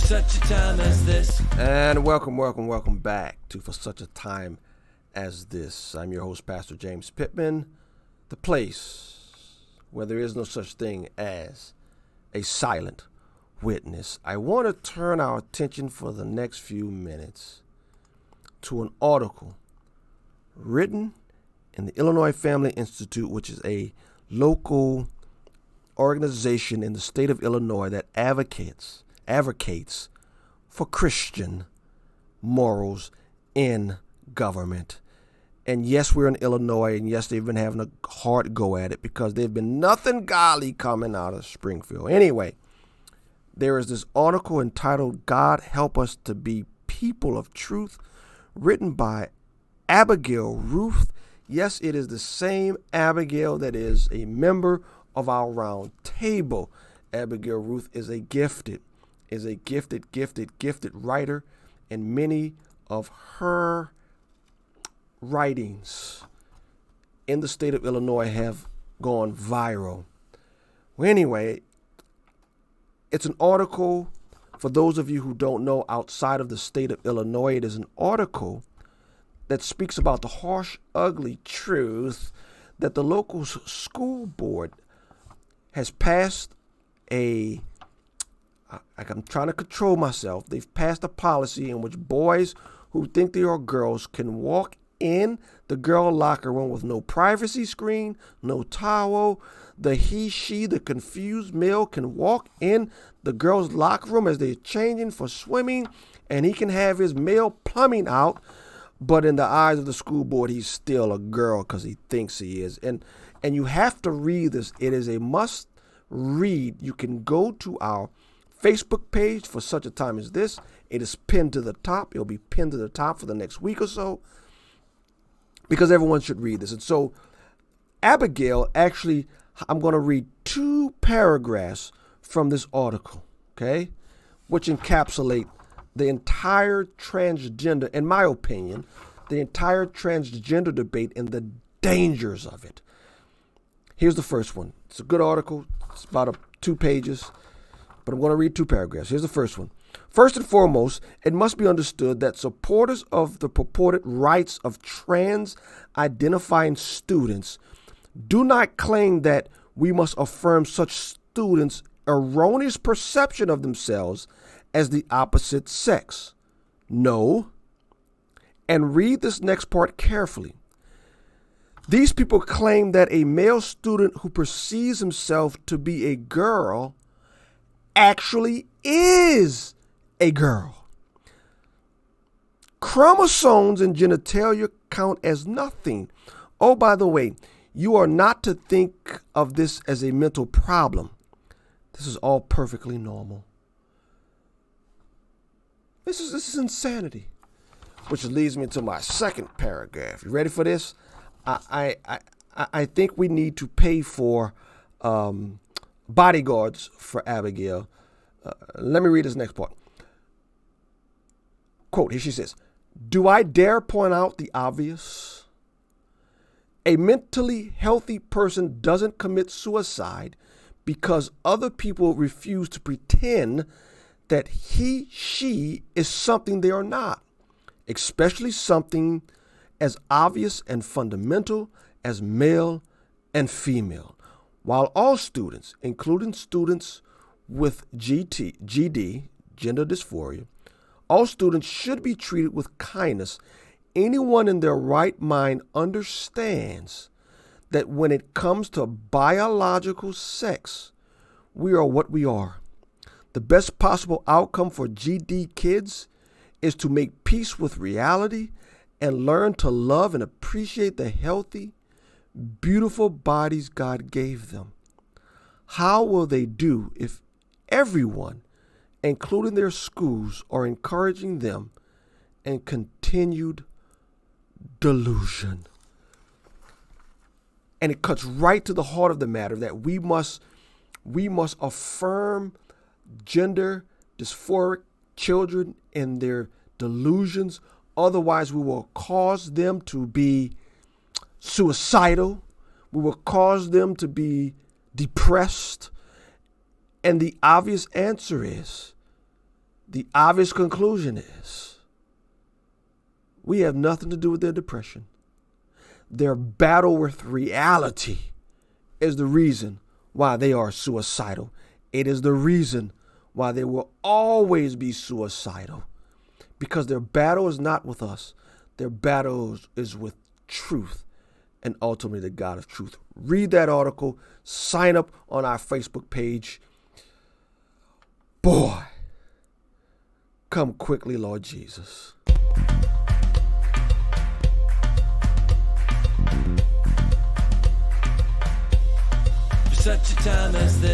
such a time as this. And welcome back to For Such a Time as This. I'm your host, Pastor James Pittman, the place where there is no such thing as a silent witness. I want to turn our attention for the next few minutes to an article written in the Illinois Family Institute, which is a local organization in the state of Illinois that advocates for Christian morals in government. And yes, we're in Illinois, and yes, they've been having a hard go at it because there's been nothing godly coming out of Springfield. Anyway, there is this article entitled God Help Us to Be People of Truth, written by Abigail Ruth. Yes, it is the same Abigail that is a member of our round table. Abigail Ruth is a gifted writer, and many of her writings in the state of Illinois have gone viral. Well, anyway, it's an article, for those of you who don't know, outside of the state of Illinois, it is an article that speaks about the harsh, ugly truth that the local school board has passed I'm trying to control myself. They've passed a policy in which boys who think they are girls can walk in the girl locker room with no privacy screen, no towel. The the confused male can walk in the girl's locker room as they're changing for swimming, and he can have his male plumbing out. But in the eyes of the school board, he's still a girl because he thinks he is. And you have to read this. It is a must read. You can go to our Facebook page for such a time as this. It is pinned to the top. It'll be pinned to the top for the next week or so because everyone should read this. And so Abigail, actually, I'm going to read 2 paragraphs from this article, okay, which encapsulate the entire transgender, in my opinion, the entire transgender debate and the dangers of it. Here's the first one. It's a good article. It's about 2 pages. But I'm going to read 2 paragraphs. Here's the first one. First and foremost, it must be understood that supporters of the purported rights of trans-identifying students do not claim that we must affirm such students' erroneous perception of themselves as the opposite sex. No. And read this next part carefully. These people claim that a male student who perceives himself to be a girl actually is a girl. Chromosomes and genitalia count as nothing. Oh, by the way, you are not to think of this as a mental problem. This is all perfectly normal. This is insanity. Which leads me to my second paragraph. You ready for this? I think we need to pay for bodyguards for Abigail. Let me read this next part. Quote, here she says, "Do I dare point out the obvious? A mentally healthy person doesn't commit suicide because other people refuse to pretend that she is something they are not, especially something as obvious and fundamental as male and female. While all students, including students with GD, gender dysphoria, all students should be treated with kindness, anyone in their right mind understands that when it comes to biological sex, we are what we are. The best possible outcome for GD kids is to make peace with reality and learn to love and appreciate the healthy, beautiful bodies God gave them. How will they do if everyone, including their schools, are encouraging them in continued delusion?" And it cuts right to the heart of the matter that we must affirm gender dysphoric children in their delusions. Otherwise, we will cause them to be suicidal. We will cause them to be depressed. And the obvious answer is The obvious conclusion is we have nothing to do with their depression. Their battle with reality is the reason why they are suicidal. It is the reason why they will always be suicidal, because their battle is not with us. Their battle is with truth and ultimately the God of truth. Read that article. Sign up on our Facebook page. Boy, come quickly, Lord Jesus. Such a time as this.